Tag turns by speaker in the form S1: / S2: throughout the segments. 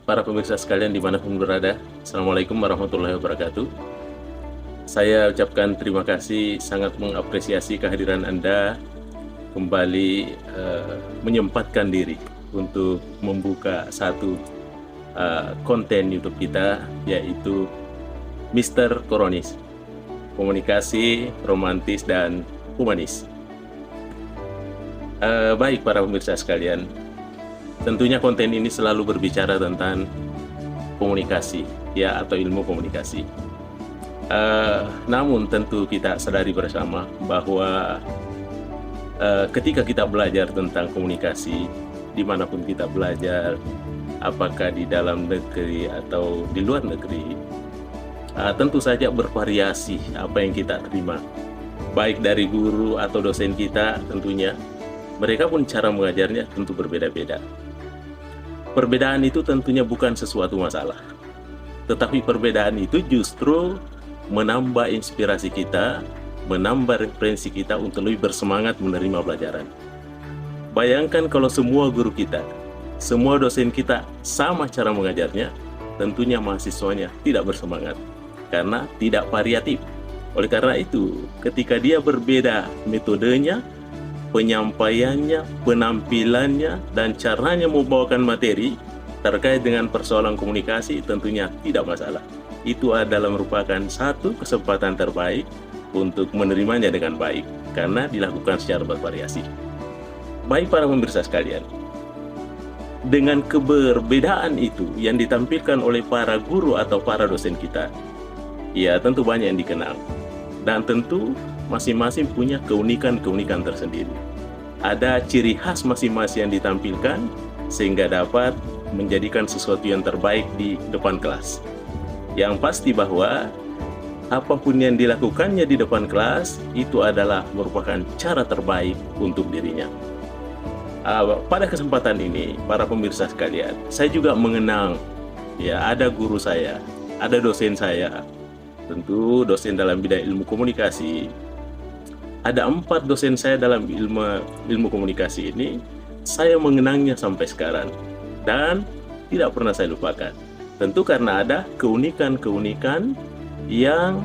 S1: para pemirsa sekalian dimanapun berada. Assalamualaikum warahmatullahi wabarakatuh. Saya ucapkan terima kasih, sangat mengapresiasi kehadiran Anda kembali menyempatkan diri untuk membuka satu konten YouTube kita, yaitu Mr. Koronis, komunikasi romantis dan humanis. Baik para pemirsa sekalian, tentunya konten ini selalu berbicara tentang komunikasi, ya, atau ilmu komunikasi. Namun tentu kita sadari bersama bahwa ketika kita belajar tentang komunikasi, dimanapun kita belajar, apakah di dalam negeri atau di luar negeri, tentu saja bervariasi apa yang kita terima, baik dari guru atau dosen kita. Tentunya mereka pun cara mengajarnya tentu berbeda-beda. Perbedaan itu tentunya bukan sesuatu masalah, tetapi perbedaan itu justru menambah inspirasi kita, menambah referensi kita untuk lebih bersemangat menerima pelajaran. Bayangkan kalau semua guru kita, semua dosen kita sama cara mengajarnya, tentunya mahasiswanya tidak bersemangat karena tidak variatif. Oleh karena itu, ketika dia berbeda metodenya, penyampaiannya, penampilannya, dan caranya membawakan materi terkait dengan persoalan komunikasi, tentunya tidak masalah. Itu adalah merupakan satu kesempatan terbaik untuk menerimanya dengan baik, karena dilakukan secara bervariasi. Baik para pemirsa sekalian, dengan keberbedaan itu yang ditampilkan oleh para guru atau para dosen kita, ya tentu banyak yang dikenal. Dan tentu masing-masing punya keunikan-keunikan tersendiri. Ada ciri khas masing-masing yang ditampilkan sehingga dapat menjadikan sesuatu yang terbaik di depan kelas. Yang pasti bahwa apapun yang dilakukannya di depan kelas itu adalah merupakan cara terbaik untuk dirinya. Pada kesempatan ini, para pemirsa sekalian, saya juga mengenang, ya, ada guru saya, ada dosen saya, tentu dosen dalam bidang ilmu komunikasi. Ada 4 dosen saya dalam ilmu komunikasi ini, saya mengenangnya sampai sekarang dan tidak pernah saya lupakan. Tentu karena ada keunikan-keunikan yang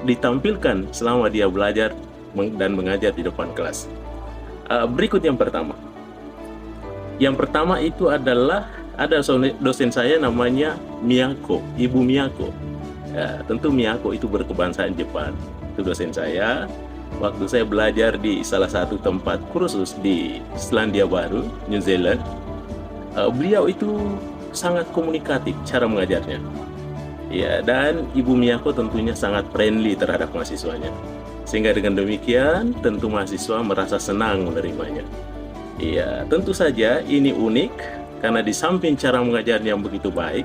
S1: ditampilkan selama dia belajar dan mengajar di depan kelas. Berikut yang pertama. Yang pertama itu adalah ada dosen saya namanya Miyako, Ibu Miyako. Ya, tentu Miyako itu berkebangsaan Jepang. Itu dosen saya waktu saya belajar di salah satu tempat kursus di Selandia Baru, New Zealand. Beliau itu sangat komunikatif cara mengajarnya. Ya, dan Ibu Miyako tentunya sangat friendly terhadap mahasiswanya. Sehingga dengan demikian tentu mahasiswa merasa senang menerimanya. Ya, tentu saja ini unik karena di samping cara mengajarnya yang begitu baik,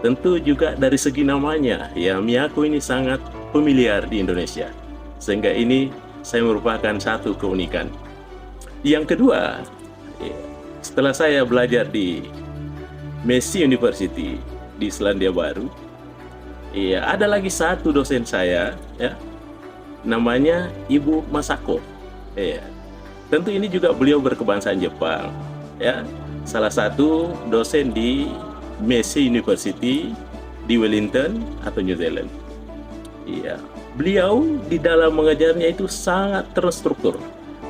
S1: tentu juga dari segi namanya, ya, Miyako ini sangat familiar di Indonesia. Sehingga ini saya merupakan satu keunikan. Yang kedua, ya, setelah saya belajar di Massey University di Selandia Baru, ya, ada lagi satu dosen saya, ya, namanya Ibu Masako. Ya, tentu ini juga beliau berkebangsaan Jepang, ya, salah satu dosen di Massey University di Wellington atau New Zealand. Ya, beliau di dalam mengajarnya itu sangat terstruktur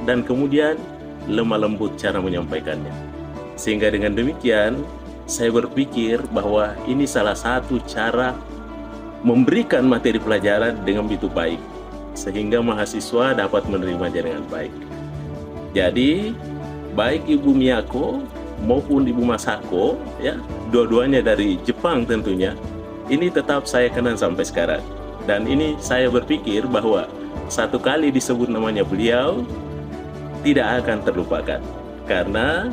S1: dan kemudian lemah lembut cara menyampaikannya. Sehingga dengan demikian saya berpikir bahwa ini salah satu cara memberikan materi pelajaran dengan begitu baik, sehingga mahasiswa dapat menerimanya dengan baik. Jadi, baik Ibu Miyako maupun Ibu Masako, ya, dua-duanya dari Jepang tentunya, ini tetap saya kenal sampai sekarang. Dan ini saya berpikir bahwa satu kali disebut namanya beliau, tidak akan terlupakan. Karena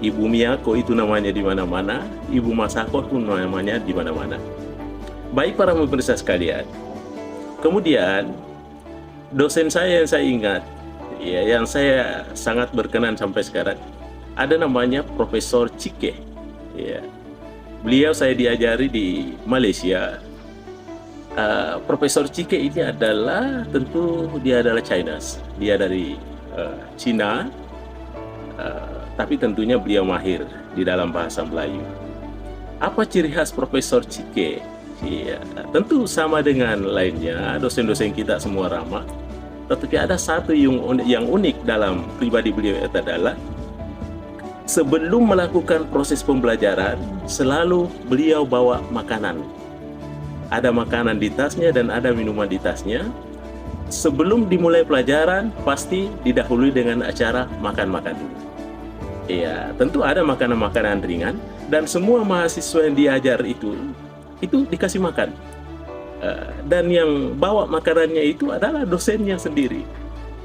S1: Ibu Miyako itu namanya di mana-mana, Ibu Masako pun namanya di mana-mana. Baik para pemirsa sekalian, kemudian dosen saya yang saya ingat, ya, yang saya sangat berkenan sampai sekarang, ada namanya Profesor Chike. Ya, beliau saya diajari di Malaysia. Profesor Chike ini adalah tentu dia adalah Chinese, dia dari Cina. Tapi tentunya beliau mahir di dalam bahasa Melayu. Apa ciri khas Profesor Cike? Iya, tentu sama dengan lainnya, dosen-dosen kita semua ramah. Tetapi ada satu yang unik dalam pribadi beliau itu adalah sebelum melakukan proses pembelajaran, selalu beliau bawa makanan. Ada makanan di tasnya dan ada minuman di tasnya. Sebelum dimulai pelajaran, pasti didahului dengan acara makan-makan dulu. Iya, tentu ada makanan-makanan ringan dan semua mahasiswa yang diajar itu dikasih makan. Dan yang bawa makanannya itu adalah dosennya sendiri.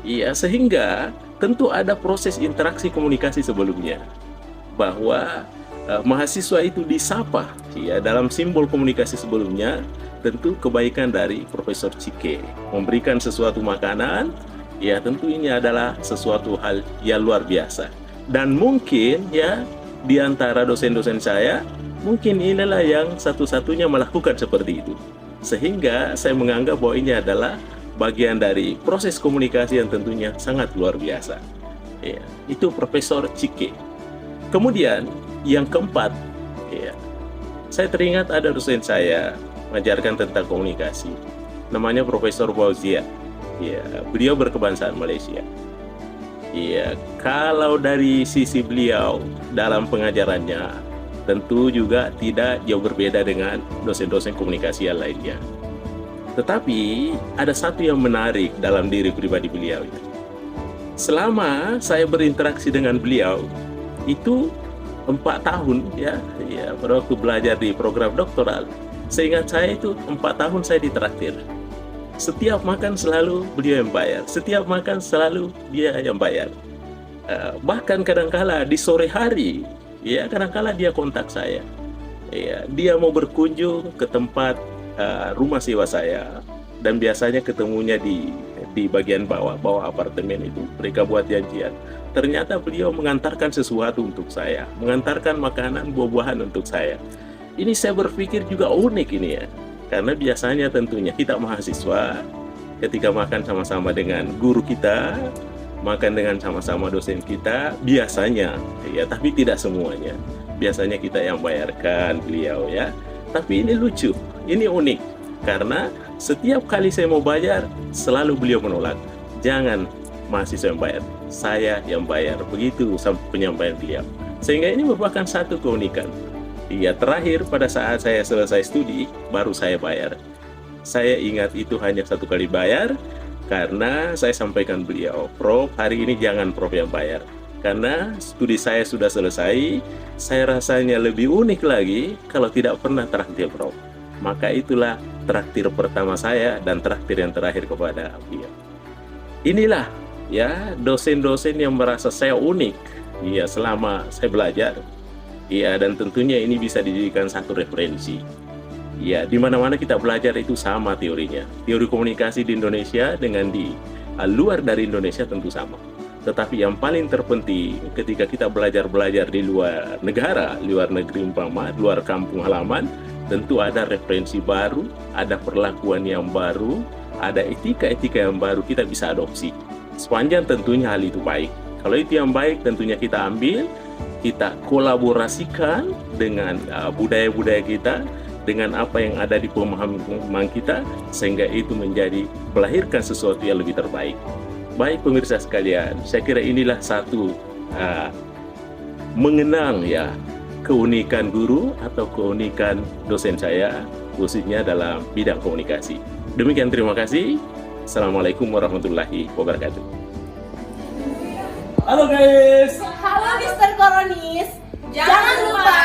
S1: Iya, sehingga tentu ada proses interaksi komunikasi sebelumnya, bahwa mahasiswa itu disapa. Ya, dalam simbol komunikasi sebelumnya, tentu kebaikan dari Profesor Cike memberikan sesuatu makanan. Ya, tentu ini adalah sesuatu hal yang luar biasa. Dan mungkin ya di antara dosen-dosen saya, mungkin inilah yang satu-satunya melakukan seperti itu. Sehingga saya menganggap bahwa ini adalah bagian dari proses komunikasi yang tentunya sangat luar biasa. Ya, itu Profesor Cike. Kemudian yang keempat, ya, saya teringat ada dosen saya mengajarkan tentang komunikasi. Namanya Profesor Fauzia. Ya, beliau berkebangsaan Malaysia. Ya, kalau dari sisi beliau dalam pengajarannya, tentu juga tidak jauh berbeda dengan dosen-dosen komunikasi yang lainnya. Tetapi ada satu yang menarik dalam diri pribadi beliau itu. Selama saya berinteraksi dengan beliau, itu 4 tahun ya pada waktu belajar di program doktoral, seingat saya itu 4 tahun saya ditraktir. Setiap makan selalu beliau yang bayar, setiap makan selalu dia yang bayar. Bahkan kadangkala di sore hari, ya kadangkala dia kontak saya. Ya, dia mau berkunjung ke tempat rumah sewa saya, dan biasanya ketemunya di bagian bawah apartemen itu. Mereka buat janjian. Ternyata beliau mengantarkan sesuatu untuk saya, mengantarkan makanan, buah-buahan untuk saya. Ini saya berpikir juga unik ini ya, karena biasanya tentunya kita mahasiswa ketika makan sama-sama dengan guru kita, makan dengan sama-sama dosen kita, biasanya ya, tapi tidak semuanya. Biasanya kita yang bayarkan beliau ya. Tapi ini lucu, ini unik, karena setiap kali saya mau bayar, selalu beliau menolak. Jangan mahasiswa yang bayar, saya yang bayar. Begitu sampai penyampaian beliau. Sehingga ini merupakan satu keunikan. Ya, terakhir pada saat saya selesai studi, baru saya bayar. Saya ingat itu hanya 1 kali bayar, karena saya sampaikan beliau, Prof, hari ini jangan Prof yang bayar. Karena studi saya sudah selesai, saya rasanya lebih unik lagi kalau tidak pernah traktir Prof. Maka itulah traktir pertama saya dan traktir yang terakhir kepada beliau. Inilah ya dosen-dosen yang merasa saya unik ya selama saya belajar. Ya, dan tentunya ini bisa dijadikan satu referensi. Ya, di mana-mana kita belajar itu sama teorinya. Teori komunikasi di Indonesia dengan di luar dari Indonesia tentu sama. Tetapi yang paling terpenting ketika kita belajar di luar negara, luar negeri umpama, luar kampung halaman, tentu ada referensi baru, ada perlakuan yang baru, ada etika-etika yang baru kita bisa adopsi. Sepanjang tentunya hal itu baik. Kalau itu yang baik, tentunya kita ambil, kita kolaborasikan dengan budaya-budaya kita, dengan apa yang ada di pemahaman kita, sehingga itu menjadi melahirkan sesuatu yang lebih terbaik. Baik pemirsa sekalian, saya kira inilah satu mengenang ya keunikan guru atau keunikan dosen saya, khususnya dalam bidang komunikasi. Demikian, terima kasih. Assalamualaikum warahmatullahi wabarakatuh.
S2: Halo guys.
S3: Halo Mr. Koronis. Jangan lupa